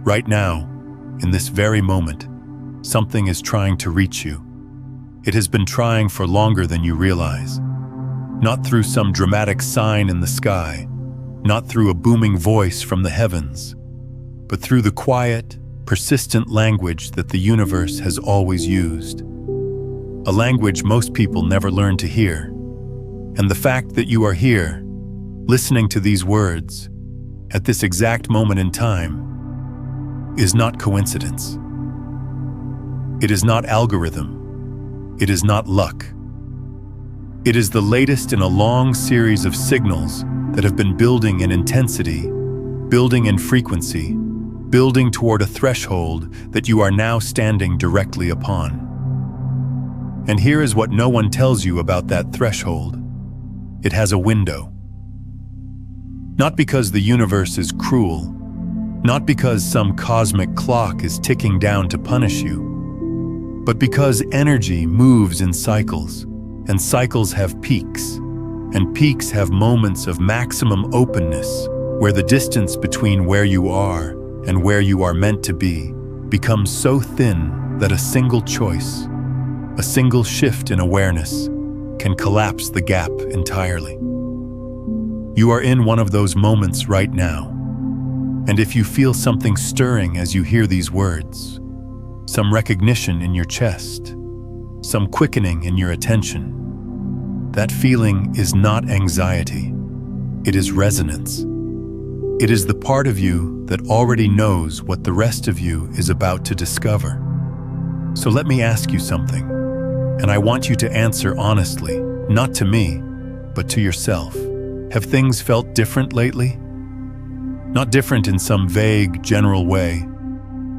Right now, in this very moment, something is trying to reach you. It has been trying for longer than you realize. Not through some dramatic sign in the sky, not through a booming voice from the heavens, but through the quiet, persistent language that the universe has always used. A language most people never learn to hear. And the fact that you are here, listening to these words, at this exact moment in time, is not coincidence. It is not algorithm. It is not luck. It is the latest in a long series of signals that have been building in intensity, building in frequency, building toward a threshold that you are now standing directly upon. And here is what no one tells you about that threshold. It has a window. Not because the universe is cruel, not because some cosmic clock is ticking down to punish you, but because energy moves in cycles, and cycles have peaks, and peaks have moments of maximum openness, where the distance between where you are and where you are meant to be becomes so thin that a single choice, a single shift in awareness, can collapse the gap entirely. You are in one of those moments right now, and if you feel something stirring as you hear these words, some recognition in your chest, some quickening in your attention, that feeling is not anxiety, it is resonance. It is the part of you that already knows what the rest of you is about to discover. So let me ask you something, and I want you to answer honestly, not to me, but to yourself. Have things felt different lately? Not different in some vague, general way,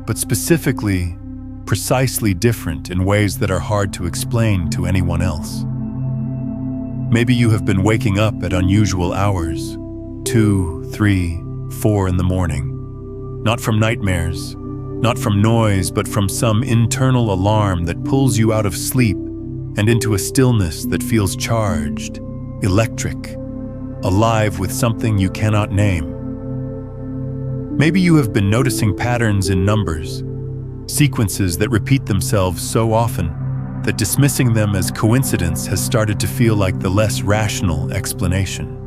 but specifically, precisely different in ways that are hard to explain to anyone else. Maybe you have been waking up at unusual hours, 2, 3, 4 in the morning. Not from nightmares, not from noise, but from some internal alarm that pulls you out of sleep and into a stillness that feels charged, electric, alive with something you cannot name. Maybe you have been noticing patterns in numbers, sequences that repeat themselves so often that dismissing them as coincidence has started to feel like the less rational explanation.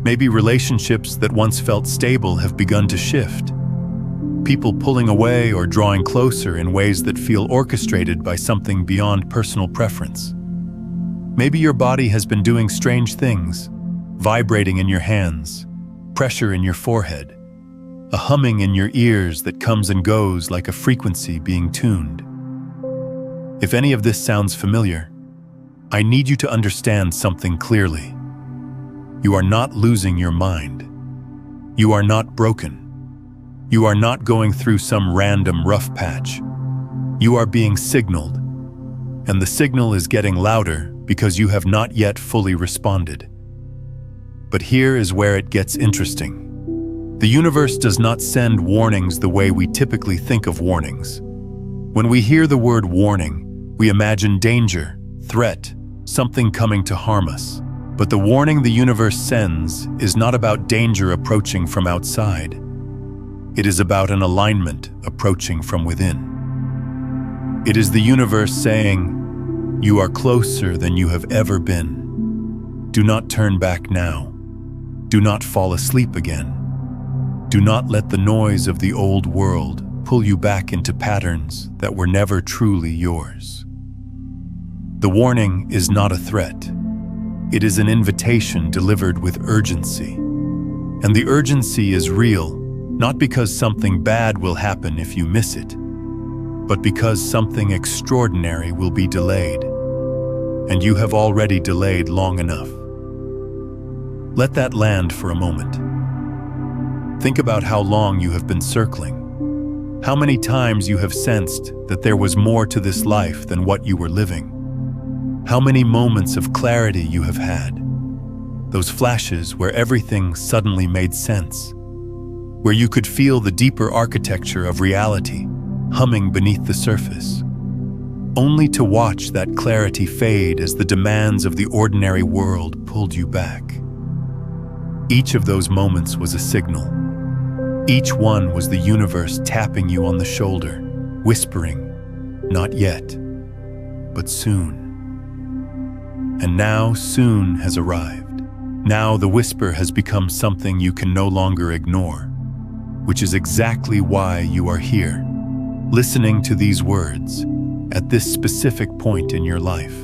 Maybe relationships that once felt stable have begun to shift, people pulling away or drawing closer in ways that feel orchestrated by something beyond personal preference. Maybe your body has been doing strange things, vibrating in your hands, pressure in your forehead, a humming in your ears that comes and goes like a frequency being tuned. If any of this sounds familiar, I need you to understand something clearly. You are not losing your mind. You are not broken. You are not going through some random rough patch. You are being signaled, and the signal is getting louder because you have not yet fully responded. But here is where it gets interesting. The universe does not send warnings the way we typically think of warnings. When we hear the word warning, we imagine danger, threat, something coming to harm us. But the warning the universe sends is not about danger approaching from outside. It is about an alignment approaching from within. It is the universe saying, "You are closer than you have ever been. Do not turn back now. Do not fall asleep again. Do not let the noise of the old world pull you back into patterns that were never truly yours." The warning is not a threat. It is an invitation delivered with urgency. And the urgency is real, not because something bad will happen if you miss it, but because something extraordinary will be delayed. And you have already delayed long enough. Let that land for a moment. Think about how long you have been circling. How many times you have sensed that there was more to this life than what you were living. How many moments of clarity you have had. Those flashes where everything suddenly made sense. Where you could feel the deeper architecture of reality humming beneath the surface. Only to watch that clarity fade as the demands of the ordinary world pulled you back. Each of those moments was a signal. Each one was the universe tapping you on the shoulder, whispering, "Not yet, but soon." And now soon has arrived. Now the whisper has become something you can no longer ignore, which is exactly why you are here, listening to these words at this specific point in your life.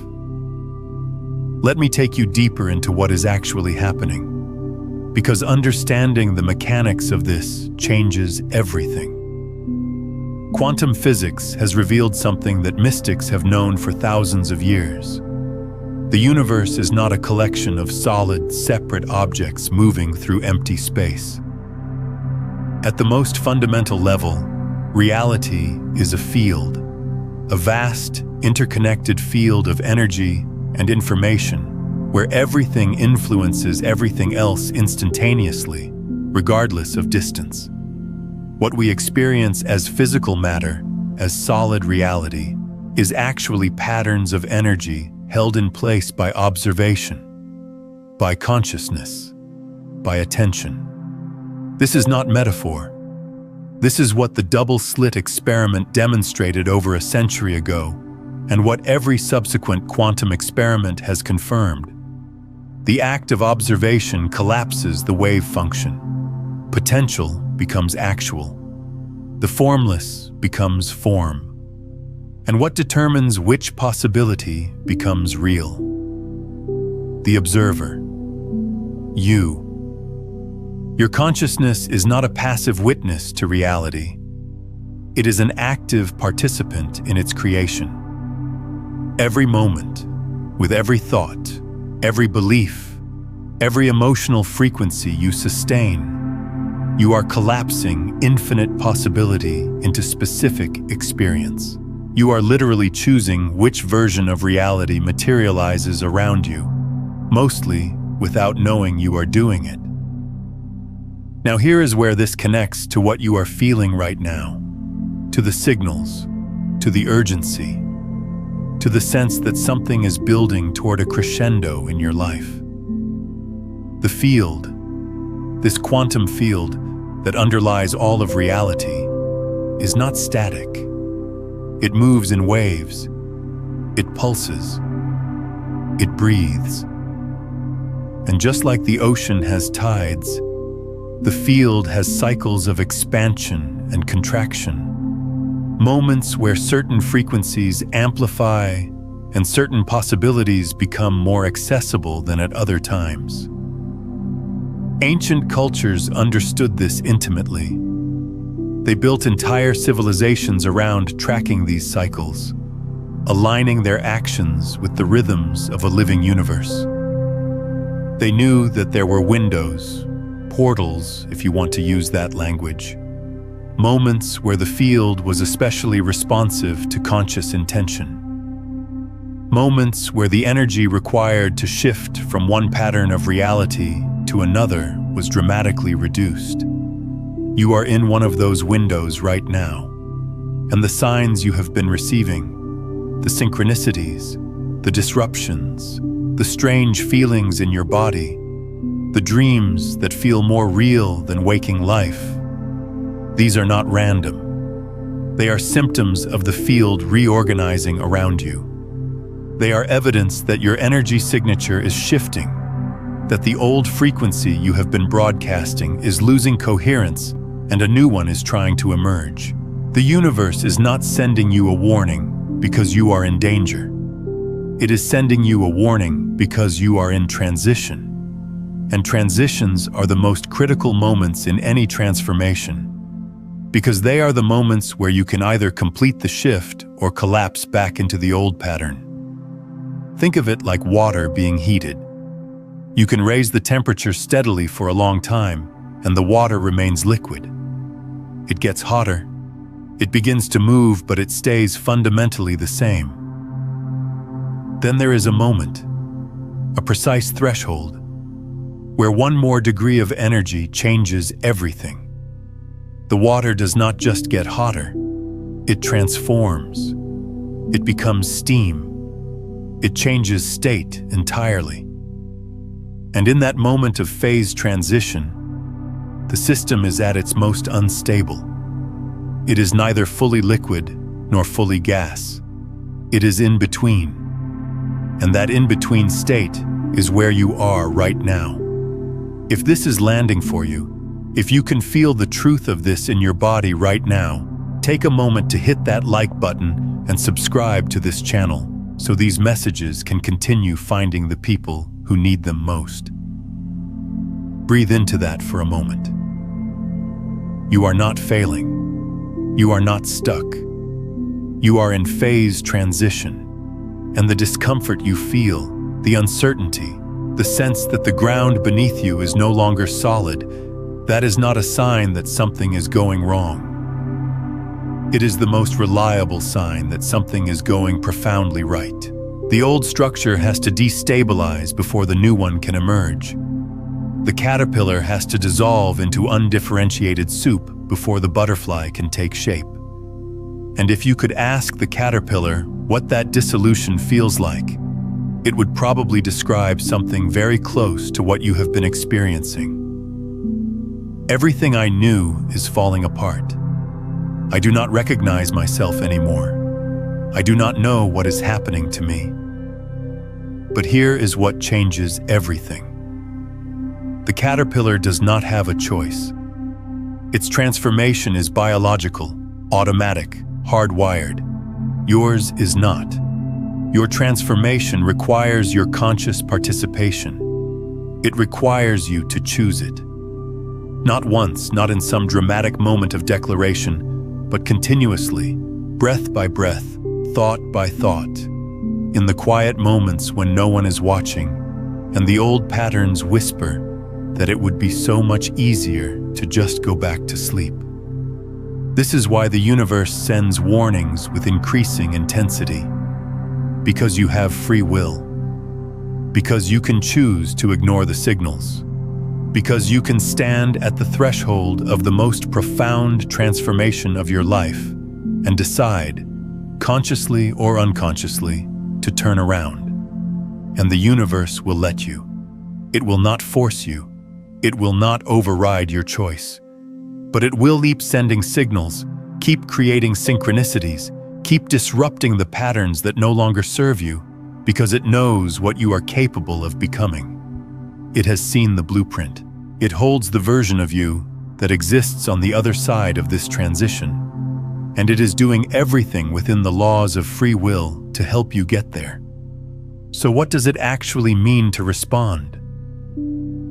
Let me take you deeper into what is actually happening, because understanding the mechanics of this changes everything. Quantum physics has revealed something that mystics have known for thousands of years. The universe is not a collection of solid, separate objects moving through empty space. At the most fundamental level, reality is a field, a vast, interconnected field of energy and information, where everything influences everything else instantaneously, regardless of distance. What we experience as physical matter, as solid reality, is actually patterns of energy held in place by observation, by consciousness, by attention. This is not metaphor. This is what the double-slit experiment demonstrated over a century ago, and what every subsequent quantum experiment has confirmed. The act of observation collapses the wave function. Potential becomes actual. The formless becomes form. And what determines which possibility becomes real? The observer. You. Your consciousness is not a passive witness to reality. It is an active participant in its creation. Every moment, with every thought, every belief, every emotional frequency you sustain, you are collapsing infinite possibility into specific experience. You are literally choosing which version of reality materializes around you, mostly without knowing you are doing it. Now here is where this connects to what you are feeling right now, to the signals, to the urgency, to the sense that something is building toward a crescendo in your life. The field, this quantum field that underlies all of reality, is not static. It moves in waves. It pulses. It breathes. And just like the ocean has tides, the field has cycles of expansion and contraction. Moments where certain frequencies amplify and certain possibilities become more accessible than at other times. Ancient cultures understood this intimately. They built entire civilizations around tracking these cycles, aligning their actions with the rhythms of a living universe. They knew that there were windows, portals, if you want to use that language, moments where the field was especially responsive to conscious intention. Moments where the energy required to shift from one pattern of reality to another was dramatically reduced. You are in one of those windows right now, and the signs you have been receiving, the synchronicities, the disruptions, the strange feelings in your body, the dreams that feel more real than waking life, these are not random. They are symptoms of the field reorganizing around you. They are evidence that your energy signature is shifting, that the old frequency you have been broadcasting is losing coherence and a new one is trying to emerge. The universe is not sending you a warning because you are in danger. It is sending you a warning because you are in transition. And transitions are the most critical moments in any transformation, because they are the moments where you can either complete the shift or collapse back into the old pattern. Think of it like water being heated. You can raise the temperature steadily for a long time, and the water remains liquid. It gets hotter. It begins to move, but it stays fundamentally the same. Then there is a moment, a precise threshold, where one more degree of energy changes everything. The water does not just get hotter, it transforms. It becomes steam. It changes state entirely. And in that moment of phase transition, the system is at its most unstable. It is neither fully liquid nor fully gas. It is in between. And that in-between state is where you are right now. If this is landing for you, if you can feel the truth of this in your body right now, take a moment to hit that like button and subscribe to this channel so these messages can continue finding the people who need them most. Breathe into that for a moment. You are not failing. You are not stuck. You are in phase transition. And the discomfort you feel, the uncertainty, the sense that the ground beneath you is no longer solid, that is not a sign that something is going wrong. It is the most reliable sign that something is going profoundly right. The old structure has to destabilize before the new one can emerge. The caterpillar has to dissolve into undifferentiated soup before the butterfly can take shape. And if you could ask the caterpillar what that dissolution feels like, it would probably describe something very close to what you have been experiencing. Everything I knew is falling apart. I do not recognize myself anymore. I do not know what is happening to me. But here is what changes everything. The caterpillar does not have a choice. Its transformation is biological, automatic, hardwired. Yours is not. Your transformation requires your conscious participation. It requires you to choose it. Not once, not in some dramatic moment of declaration, but continuously, breath by breath, thought by thought, in the quiet moments when no one is watching, and the old patterns whisper that it would be so much easier to just go back to sleep. This is why the universe sends warnings with increasing intensity. Because you have free will. Because you can choose to ignore the signals. Because you can stand at the threshold of the most profound transformation of your life and decide, consciously or unconsciously, to turn around. And the universe will let you. It will not force you. It will not override your choice. But it will keep sending signals, keep creating synchronicities, keep disrupting the patterns that no longer serve you, because it knows what you are capable of becoming. It has seen the blueprint. It holds the version of you that exists on the other side of this transition. And it is doing everything within the laws of free will to help you get there. So what does it actually mean to respond?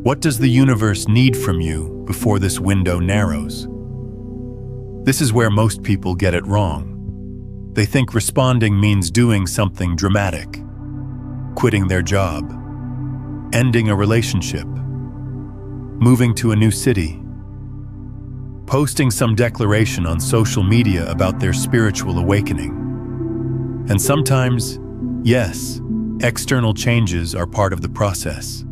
What does the universe need from you before this window narrows? This is where most people get it wrong. They think responding means doing something dramatic, quitting their job, ending a relationship, moving to a new city, posting some declaration on social media about their spiritual awakening. And sometimes, yes, external changes are part of the process.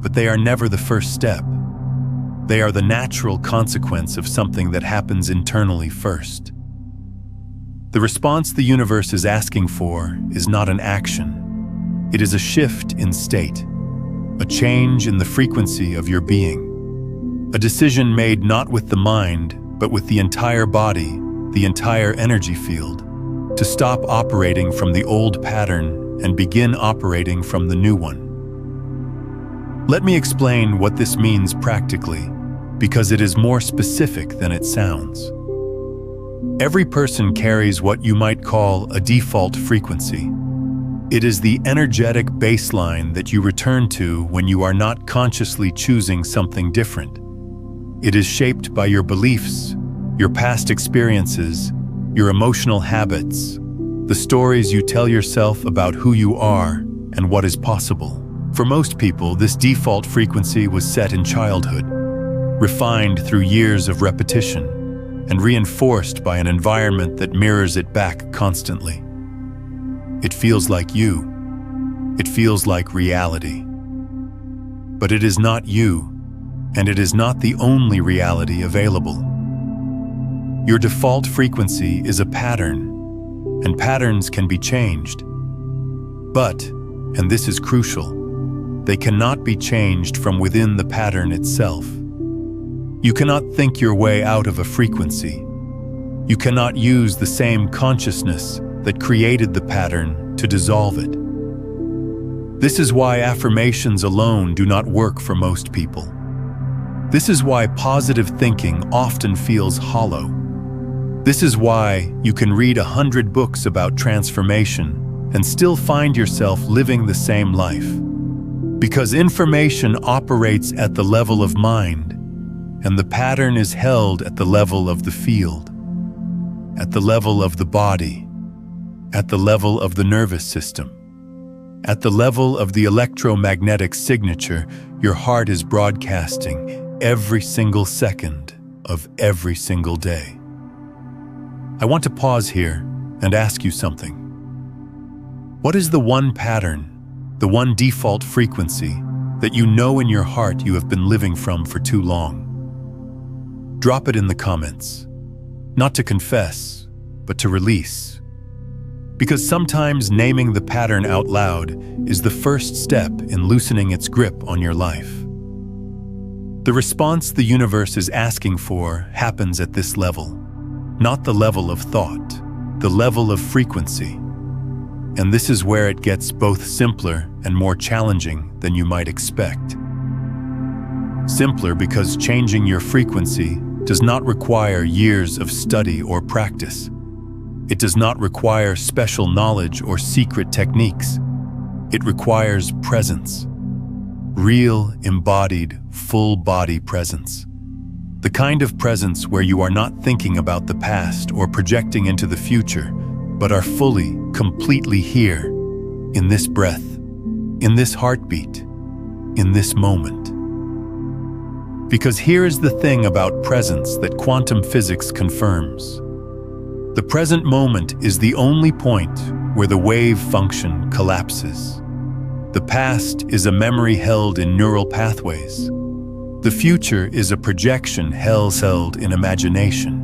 But they are never the first step. They are the natural consequence of something that happens internally first. The response the universe is asking for is not an action. It is a shift in state, a change in the frequency of your being, a decision made not with the mind, but with the entire body, the entire energy field, to stop operating from the old pattern and begin operating from the new one. Let me explain what this means practically, because it is more specific than it sounds. Every person carries what you might call a default frequency. It is the energetic baseline that you return to when you are not consciously choosing something different. It is shaped by your beliefs, your past experiences, your emotional habits, the stories you tell yourself about who you are and what is possible. For most people, this default frequency was set in childhood, refined through years of repetition, and reinforced by an environment that mirrors it back constantly. It feels like you. It feels like reality. But it is not you, and it is not the only reality available. Your default frequency is a pattern, and patterns can be changed. But, and this is crucial, they cannot be changed from within the pattern itself. You cannot think your way out of a frequency. You cannot use the same consciousness that created the pattern to dissolve it. This is why affirmations alone do not work for most people. This is why positive thinking often feels hollow. This is why you can read 100 books about transformation and still find yourself living the same life. Because information operates at the level of mind, and the pattern is held at the level of the field, at the level of the body, at the level of the nervous system, at the level of the electromagnetic signature your heart is broadcasting every single second of every single day. I want to pause here and ask you something. What is the one pattern, the one default frequency that you know in your heart you have been living from for too long? Drop it in the comments, not to confess, but to release. Because sometimes naming the pattern out loud is the first step in loosening its grip on your life. The response the universe is asking for happens at this level, not the level of thought, the level of frequency. And this is where it gets both simpler and more challenging than you might expect. Simpler because changing your frequency does not require years of study or practice. It does not require special knowledge or secret techniques. It requires presence. Real, embodied, full-body presence. The kind of presence where you are not thinking about the past or projecting into the future, but are fully, completely here, in this breath, in this heartbeat, in this moment. Because here is the thing about presence that quantum physics confirms. The present moment is the only point where the wave function collapses. The past is a memory held in neural pathways. The future is a projection held in imagination.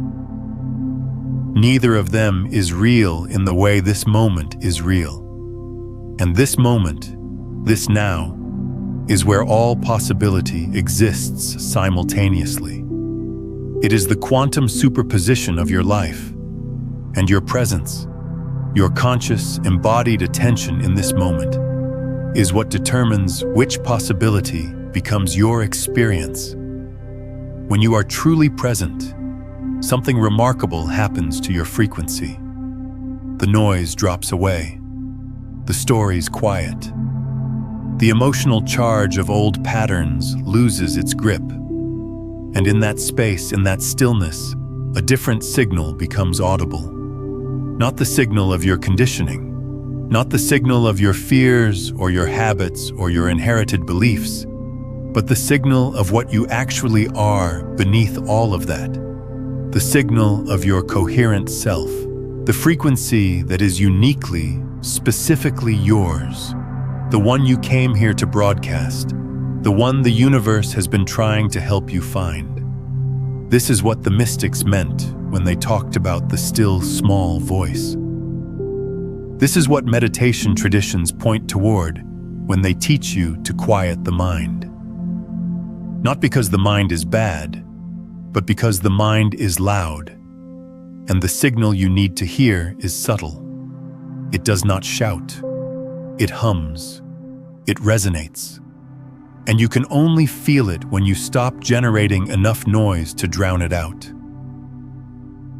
Neither of them is real in the way this moment is real. And this moment, this now, is where all possibility exists simultaneously. It is the quantum superposition of your life and your presence, your conscious, embodied attention in this moment, is what determines which possibility becomes your experience. When you are truly present, something remarkable happens to your frequency. The noise drops away. The story's quiet. The emotional charge of old patterns loses its grip. And in that space, in that stillness, a different signal becomes audible. Not the signal of your conditioning, not the signal of your fears or your habits or your inherited beliefs, but the signal of what you actually are beneath all of that. The signal of your coherent self, the frequency that is uniquely, specifically yours, the one you came here to broadcast, the one the universe has been trying to help you find. This is what the mystics meant when they talked about the still, small voice. This is what meditation traditions point toward when they teach you to quiet the mind. Not because the mind is bad, but because the mind is loud, and the signal you need to hear is subtle. It does not shout. It hums. It resonates. And you can only feel it when you stop generating enough noise to drown it out.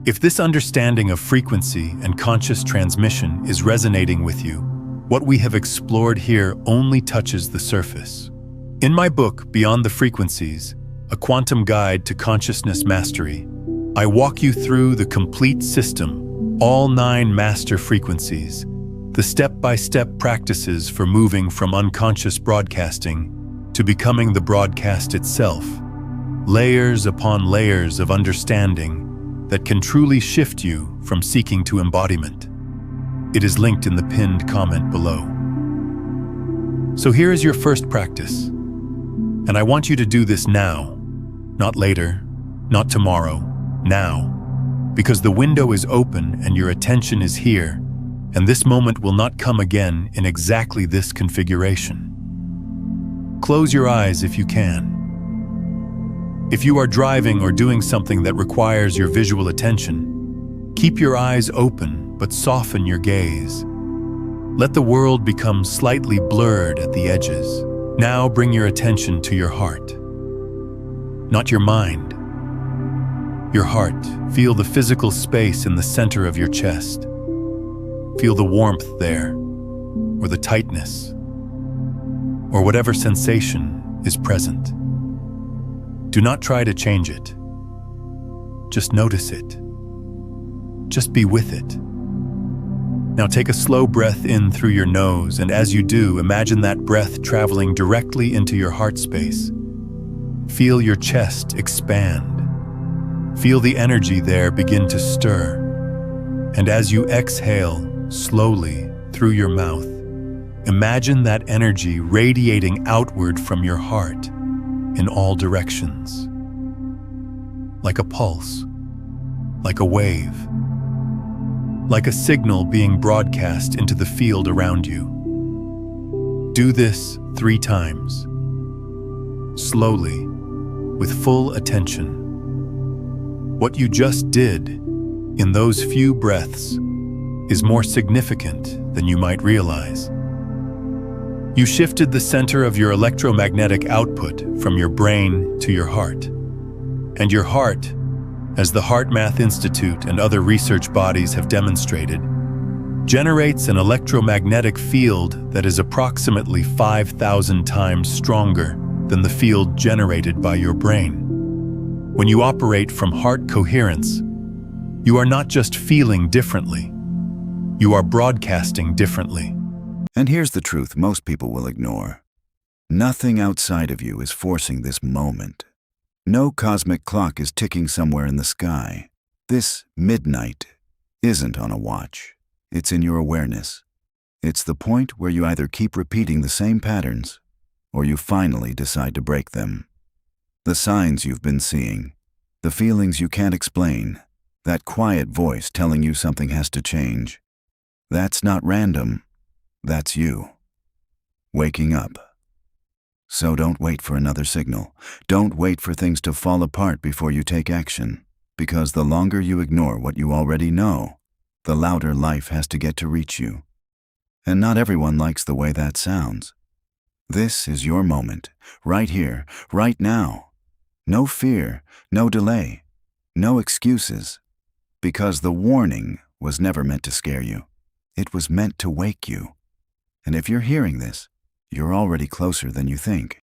If this understanding of frequency and conscious transmission is resonating with you, what we have explored here only touches the surface. In my book, Beyond the Frequencies, A Quantum Guide to Consciousness Mastery, I walk you through the complete system, all 9 master frequencies, the step-by-step practices for moving from unconscious broadcasting to becoming the broadcast itself, layers upon layers of understanding that can truly shift you from seeking to embodiment. It is linked in the pinned comment below. So here is your first practice, and I want you to do this now, not later, not tomorrow, now, because the window is open and your attention is here, and this moment will not come again in exactly this configuration. Close your eyes if you can. If you are driving or doing something that requires your visual attention, keep your eyes open but soften your gaze. Let the world become slightly blurred at the edges. Now bring your attention to your heart. Not your mind. Your heart. Feel the physical space in the center of your chest. Feel the warmth there, or the tightness, or whatever sensation is present. Do not try to change it. Just notice it. Just be with it. Now take a slow breath in through your nose, and as you do, imagine that breath traveling directly into your heart space. Feel your chest expand. Feel the energy there begin to stir. And as you exhale slowly through your mouth, imagine that energy radiating outward from your heart in all directions. Like a pulse, like a wave, like a signal being broadcast into the field around you. Do this 3 times, slowly, with full attention. What you just did in those few breaths is more significant than you might realize. You shifted the center of your electromagnetic output from your brain to your heart. And your heart, as the HeartMath Institute and other research bodies have demonstrated, generates an electromagnetic field that is approximately 5,000 times stronger than the field generated by your brain. When you operate from heart coherence, you are not just feeling differently, you are broadcasting differently. And here's the truth most people will ignore. Nothing outside of you is forcing this moment. No cosmic clock is ticking somewhere in the sky. This midnight isn't on a watch. It's in your awareness. It's the point where you either keep repeating the same patterns or you finally decide to break them. The signs you've been seeing, the feelings you can't explain, that quiet voice telling you something has to change. That's not random. That's you. Waking up. So don't wait for another signal. Don't wait for things to fall apart before you take action. Because the longer you ignore what you already know, the louder life has to get to reach you. And not everyone likes the way that sounds. This is your moment, right here, right now. No fear, no delay, no excuses. Because the warning was never meant to scare you. It was meant to wake you. And if you're hearing this, you're already closer than you think.